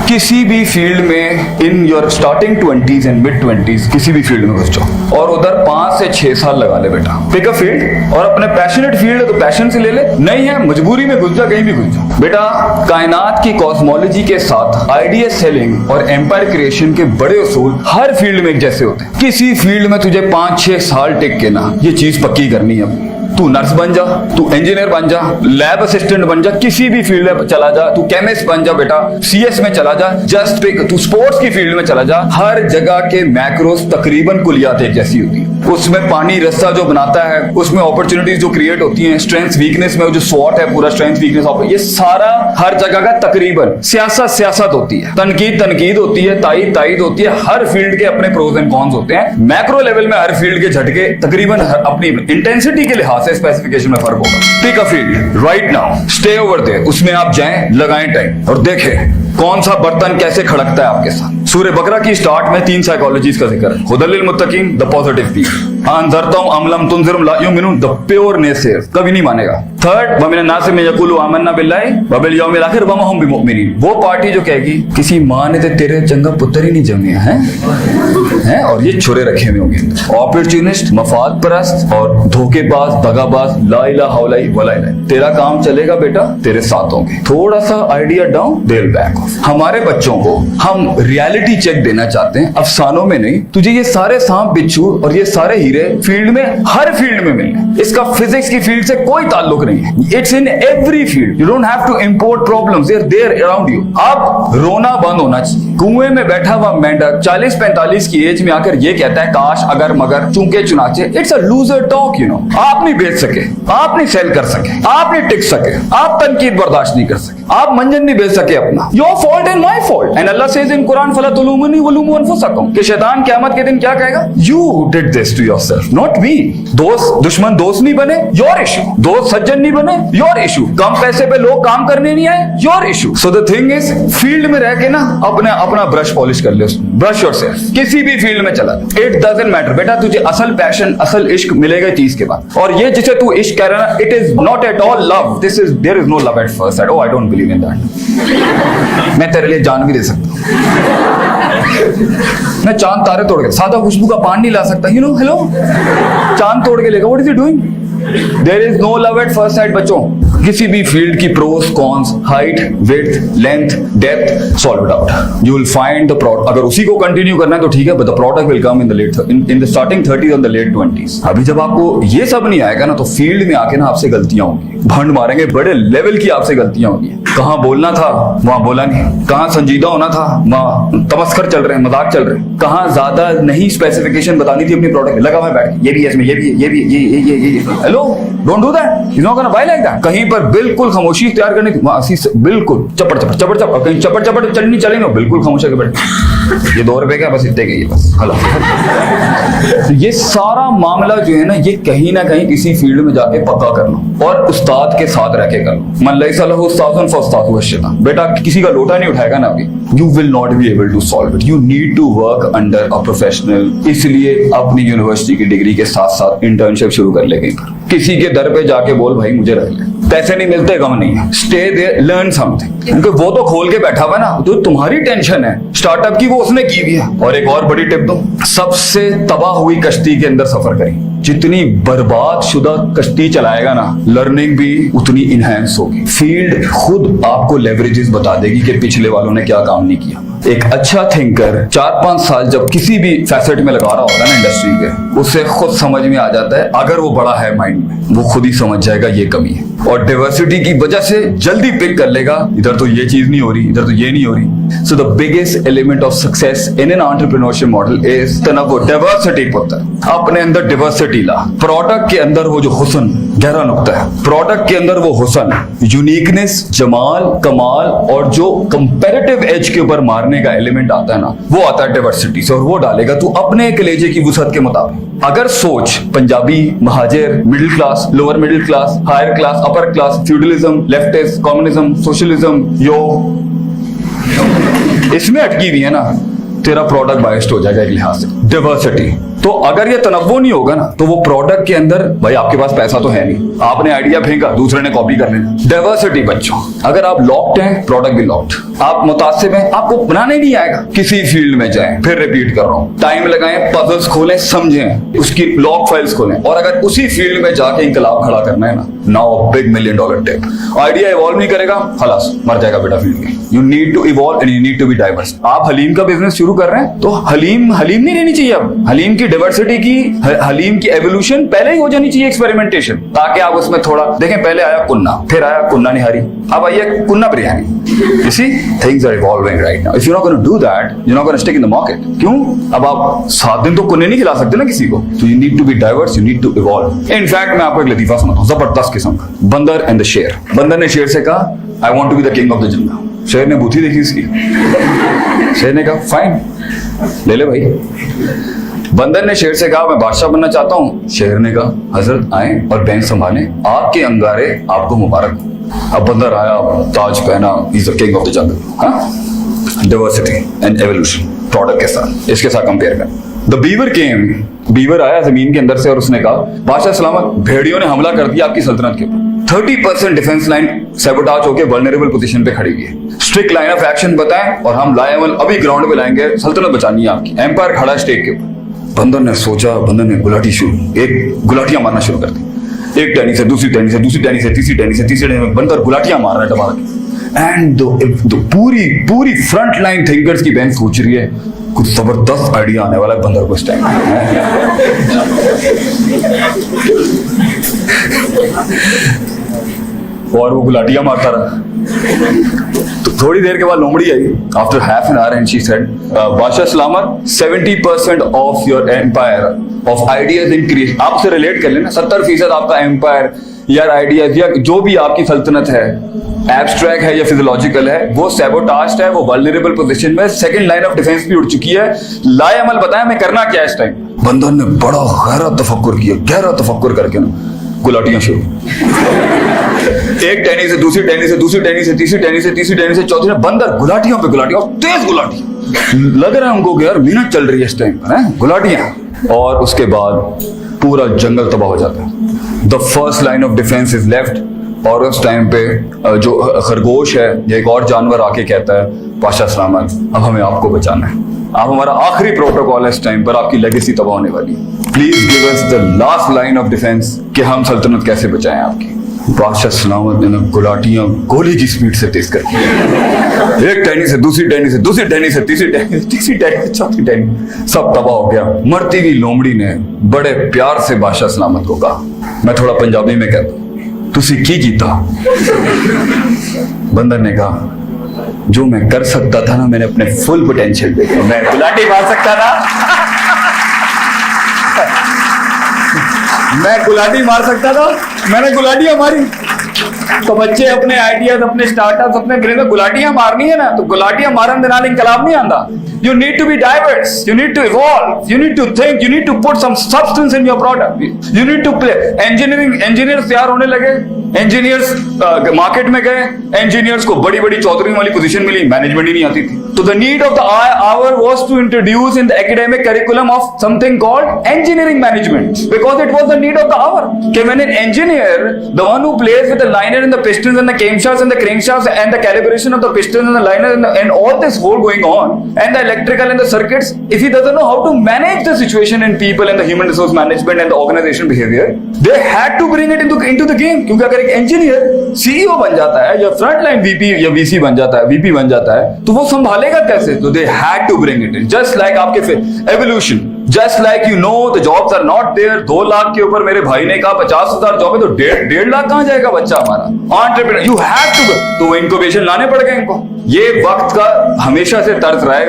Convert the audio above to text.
किसी भी फील्ड में in your starting 20s and mid 20s किसी भी फील्ड में घुस जाओ और उधर 5 से 6 साल लगा ले बेटा। पिक अ फील्ड और अपने पैशनेट फील्ड है तो पैशन से ले ले, नहीं है मजबूरी में घुस जा, कहीं भी घुस जा बेटा। कायनात की कॉस्मोलॉजी के साथ आइडिया सेलिंग और एम्पायर क्रिएशन के बड़े उसूल हर फील्ड में एक जैसे होते हैं। किसी फील्ड में तुझे 5-6 साल टिक के ना ये चीज पक्की करनी है। तू नर्स बन जा, तू इंजीनियर बन जा, लैब असिस्टेंट बन जा, किसी भी फील्ड में चला जा, तू केमिस्ट बन जा बेटा, सीएस में चला जा, जस्ट पिक, तू स्पोर्ट्स की फील्ड में चला जा। हर जगह के मैक्रोस तकरीबन कुलियात एक जैसी होती है। उसमें पानी रास्ता जो बनाता है, उसमें अपॉर्चुनिटीज जो क्रिएट होती हैं, स्ट्रेंथ वीकनेस में जो स्वॉट है पूरा स्ट्रेंथ वीकनेस, ये सारा हर जगह का तकरीबन सियासत होती है, तनकीद होती है, तायीद होती है। हर फील्ड के अपने प्रोज एंड कॉन्स होते हैं। मैक्रो लेवल में हर फील्ड के झटके तकरीबन अपनी इंटेंसिटी के लिहाज से स्पेसिफिकेशन में फर्क होगा। Pick a field right now, stay over there, उसमें आप जाएं, लगाएं टाइम और देखें कौन सा बर्तन कैसे खड़कता है आपके साथ। सूर्य बकरा की स्टार्ट में 3 साइकोलॉजीज का जिक्र है। हुदल लिल मुत्तकीन, द पॉजिटिव पीपल, अनज़रतहुम अम लम तुनज़िरहुम ला युमिनून, द प्योर नेसेयर, कभी नहीं मानेगा। थर्ड, व मिनन नास में यक़ूलू आमन्ना बिल्लाहि व बिल यौमिल आखिर व मा हुम बिमुमिनीन, वो पार्टी जो कहेगी किसी मां ने तेरे चंगा पुत्र ही नहीं जमे हैं और ये छुरे रखे हुए होंगे। अपॉर्चुनिस्ट, मफाद परस्त और धोखेबाज, दगाबाज, ला इलाहा वला इलाहा, तेरा काम चलेगा बेटा, तेरे साथ होंगे। थोड़ा सा idea down, they will back of. हमारे बच्चों को हम रियलिटी चेक देना चाहते हैं, अफसानों में नहीं। तुझे ये सारे सांप बिच्छू और ये सारे हीरे फील्ड में, हर फील्ड में मिलने। इसका फिजिक्स की फील्ड से कोई ताल्लुक नहीं है। It's in every field. You don't have to import problems, they are there around you. अब रोना बंद होना चाहिए। कुएं में बैठा हुआ मेंढक 40-45 की एज में आकर ये कहता है काश अगर मगर चूंके चुनाचे। It's a loser talk, you know. आप नहीं बेच सके, आप नहीं सेल कर सके, आप नहीं टिक सके, आप तनकीद बर्दाश्त नहीं कर सके, आप मंजन नहीं बेच सके अपना। Your fault and my fault. And Allah says in Quran फला तुलूमुनी वलूमू अनफुसकुम, कि शैतान क़यामत के दिन क्या कहेगा? You did this to yourself, not me. दोस्त दुश्मन दोस्त नहीं बने, योर इशू। दोस्त सज्जन नहीं बने, योर इशू। कम पैसे पे लोग काम करने नहीं आए, your issue. So the thing is, field में रह के ना अपना ब्रश पॉलिश कर ले, ब्रश योरसेल्फ। किसी भी फील्ड में चला, इट डजंट मैटर बेटा। तुझे असल पैशन, असल इश्क मिलेगा 30 के बाद। और ये जिसे तू इश्क कह रहा है ना, it is not at all love. This is, there is no love at first sight. Oh I don't believe in that. मैं तेरे लिए जान भी दे सकता हूं। मैं चांद तारे तोड़ के, सादा खुशबू का पान नहीं ला सकता, यू नो। हेलो, चांद तोड़ के लेगा। What is you doing? There is no love at first sight बच्चों। किसी भी फील्ड की pros cons, height, width, length, depth, solve it out. You will find the product. अगर उसी को कंटिन्यू करना है तो ठीक है, but the product will come in the starting 30s और द लेट 20s। अभी जब आपको ये सब नहीं आएगा ना, तो फील्ड में आके ना आपसे गलतियां होंगी, भंड मारेंगे, बड़े लेवल की आपसे गलतियां होंगी। कहां बोलना था वहां बोला नहीं, कहां संजीदा होना था वहां तमस्कर चल रहे हैं, मजाक चल रहे हैं, कहां ज्यादा नहीं स्पेसिफिकेशन बतानी थी अपनी प्रोडक्ट, लगा हुआ बैठ, ये भी है इसमें, ये भी ये भी ये। Hello, don't do that, you know gonna buy like that. कहीं पर बिल्कुल खामोशी इख्तियार करनी थी, बिल्कुल चपड़ कहीं चपड़ चलनी चलेंगे, बिल्कुल खामोश होकर बैठ। ये 2 रुपए का बस इतने के बस। हेलो, ये सारा मामला जो है ना, ये कहीं ना कहीं किसी फील्ड में जाके पक्का कर लो और उस्ताद के साथ रह के कर लो। मन लैसा लहू उस्तादुन फउस्तादुहु अश-शैतान। बेटा किसी का लोटा नहीं उठाएगा ना अभी, you will not be able to solve it. You need to work under a professional. इसलिए अपनी यूनिवर्सिटी की डिग्री के साथ साथ इंटर्नशिप शुरू कर ले कहीं पर। किसी के दर पे जाके बोल भाई मुझे रख ले, पैसे नहीं मिलते गम नहीं है, स्टे देयर, लर्न समथिंग। क्योंकि वो तो खोल के बैठा हुआ ना, जो तुम्हारी टेंशन है स्टार्टअप की वो उसने की भी है। और एक और बड़ी टिप दूं, सबसे तबाह हुई कश्ती के अंदर सफर करें। जितनी बर्बाद शुदा कश्ती चलाएगा ना, लर्निंग भी उतनी इनहैंस होगी। फील्ड खुद आपको लेवरेजेस बता देगी कि पिछले वालों ने क्या काम नहीं किया। एक अच्छा थिंकर 4-5 साल जब किसी भी फैसेट में लगा रहा होता है ना इंडस्ट्री के, उससे खुद समझ में आ जाता है। अगर वो बड़ा है माइंड में, वो खुद ही समझ जाएगा ये कमी है, और डाइवर्सिटी की वजह से जल्दी पिक कर लेगा, इधर तो ये चीज नहीं हो रही, इधर तो ये नहीं हो रही। So the biggest element of success in an entrepreneurship model is तनव्वुर, डाइवर्सिटी। पुत्र अपने अंदर डाइवर्सिटी ला। प्रोडक्ट के अंदर वो जो हुस्न, गहरा नुक्ता है, प्रोडक्ट के अंदर वो हुस्न, यूनिकनेस, जमाल, कमाल और जो कंपैरेटिव एज के ऊपर मारने का एलिमेंट आता है ना, वो आता है डाइवर्सिटी से। और वो डालेगा तू अपने कलेजे की वुसअत के मुताबिक। अगर सोच Punjabi, Muhajir, middle class, lower middle class, higher class, upper class, feudalism, leftist, communism, socialism, इसमें अटकी हुई है ना, तेरा प्रोडक्ट बायस्ड हो जाएगा एक लिहाज से। डाइवर्सिटी तो अगर ये तनव्वो नहीं होगा ना, तो वो प्रोडक्ट के अंदर, भाई आपके पास पैसा तो है नहीं, आपने आइडिया फेंका, दूसरे ने कॉपी कर लेना। डाइवर्सिटी बच्चों, अगर आप लॉक्ड हैं, प्रोडक्ट भी लॉक्ड। आप मुतासिब हैं, आपको बनाने नहीं आएगा। किसी फील्ड में जाएं, फिर रिपीट कर रहा हूं, टाइम लगाएं, पजल्स खोलें, समझें, उसकी लॉग फाइल्स खोलें, और अगर उसी फील्ड में जाके इंकलाब खड़ा करना है ना, now a big $1 million tech. Idea evolve नहीं करेगा, खलास मर जाएगा बेटा फील्ड में। You need to evolve and you need to be diverse. आप हलीम का बिजनेस शुरू कर रहे हैं, तो हलीम नहीं रहनी चाहिए। अब हलीम की डाइवर्सिटी की, हलीम की एवोल्यूशन पहले ही हो जानी चाहिए, एक्सपेरिमेंटेशन, ताकि आप उसमें थोड़ा देखें। पहले आया कुन्ना, फिर आया कुन्ना निहारी, अब आइए कुन्ना biryani. You see, things are evolving right now. If you're not going to do that, you're not going to stick in the market. क्यों? अब आप 7 दिन तो कुन्ने नहीं खिला सकते ना किसी को। So you need to be diverse, you need to evolve. In fact, मैं आपको एक लतीफा सुनाता हूँ, जबरदस्त किस्म का। बंदर एंड द शेर। बंदर ने शेर से कहा, I want to be the king of the jungle. शेर ने बूथी देखी इसकी। शेर ने कहा, फाइन, ले ले भाई। बंदर ने शेर से कहा, मैं बादशाह बनना चाहता हूँ। शेर ने कहा, हजरत आए और बैंक संभाले, आपके अंगारे आपको मुबारक। अब बंदर आया, ताज पहना, is the king of the jungle. हाँ, डाइवर्सिटी एंड एवोल्यूशन प्रोडक्ट के साथ, इसके साथ कंपेयर कर। द बीवर केम, बीवर आया जमीन के अंदर से और उसने कहा, बादशाह सलामत, भेड़ियों ने हमला कर दिया आपकी सल्तनत के ऊपर। 30% डिफेंस लाइन सैबोटाज होकर वल्नरेबल पोजीशन पे खड़ी हुई है। स्ट्रिक्ट लाइन ऑफ एक्शन बताएं और हम लाएवल अभी ग्राउंड पे लाएंगे, सल्तनत बचानी है आपकी। एम्पायर खड़ा स्टेक के ऊपर। बंदर ने सोचा, बंदर ने गुलाटियां मारना शुरू कर दी। एक टहनी से दूसरी टहनी से, दूसरी टहनी से तीसरी टहनी से, तीसरी टहनी में बंदर गुलाटियां मार रहा है दबा के। एंड पूरी फ्रंट लाइन थिंकर्स की बैंक सोच रही है, कुछ जबरदस्त आइडिया आने वाला है बंदर को इस टाइम। और वो गुलाटियां मारता रहा। तो थोड़ी देर के बाद लोमड़ी आई, after half an hour, and she said, बादशाह सलामत, 70% of your empire of ideas in creation. आपसे रिलेट कर लेना, 70% आपका एम्पायर या आइडियाज या जो भी आपकी सल्तनत है, एब्स्ट्रैक्ट है या फिजियोलॉजिकल है, वो सैबोटाज्ड है, वो वल्नरेबल पोजीशन में, सेकंड लाइन ऑफ डिफेंस भी उड़ चुकी है। लाए अमल बताया मैं करना क्या इस टाइम। बंदर ने बड़ा गहरा तफक्कुर किया, गहरा तफक्कुर करके ना गुलाटियां शुरू। एक टहनी से दूसरी टहनी से, दूसरी टहनी से तीसरी टहनी से, तीसरी टहनी से चौथी, बंदर गुलाटियों पे गुलाटियां, तेज गुलाटियां। लग रहा है हमको कि यार मिनट चल रही है इस टाइम पर, है गुलाटियां। और उसके बाद पूरा जंगल तबाह हो जाता है। The first line of defence is left. और उस टाइम पे जो खरगोश है या एक और जानवर आके कहता है, बादशाह सलामत, अब हमें आपको बचाना है, आप हमारा आखिरी प्रोटोकॉल है इस टाइम पर, आपकी लेगेसी तबाह होने वाली है। Please give us the last line of defence कि हम सल्तनत कैसे बचाएं आपकी। बादशाह सलामत ने गुलाटियां गोली की स्पीड से तेज कर दी। एक टहनी से दूसरी टहनी से, दूसरी टहनी से तीसरी टहनी से, तीसरी टहनी से चौथी टहनी, सब तबाह हो गया। मरती हुई लोमड़ी ने बड़े प्यार से बादशाह सलामत को कहा, मैं थोड़ा पंजाबी में कहता हूं, तुसी की कीता? बंदर ने कहा, जो मैं कर सकता था ना, मैंने अपने फुल पोटेंशियल देखा। मैं गुलाटी मार सकता था, मैं गुलाटी मार सकता था, मैंने गुलाटियां मारी। तो बच्चे अपने आइडियाज, अपने स्टार्टअप्स, अपने ब्रेन में गुलाटियां मारनी है ना, तो गुलाटियां मारन दे नाल इनकलाब नहीं आंदा। You need to be diverse, you need to evolve, you need to think, you need to put some substance in your product, you need to play. engineers तैयार होने लगे, engineers मार्केट में गए, engineers को बड़ी बड़ी चौधरी वाली पोजीशन मिली, management ही नहीं आती थी। तो the need of the hour was to introduce in the academic curriculum of something called engineering management, because it was the need of the hour. कि when an engineer, the one who plays with the liner and the pistons and the camshafts and the crankshafts and the calibration of the pistons and the liner and all this whole going on, and the electrical and the circuits, if he doesn't know how to manage the situation in people and the human resource management and the organization behavior, they had to bring it into the game. क्योंकि अगर एक engineer CEO बन जाता है या front line VP या VC बन जाता है, वीपी बन जाता है, तो वो संभालेगा कैसे? तो they had to bring it in, just like आपके evolution, just like you know the jobs are not there। 2 lakh के ऊपर मेरे भाई ने कहा 50,000 जॉब है, तो 1.5 लाख कहां जाएगा बच्चा हमारा? एंटरप्रेन्योर, you had to, तो वो इंक्यूबेशन लाने पड़ गए इनको। ये वक्त का हमेशा से तर्ज रहा है।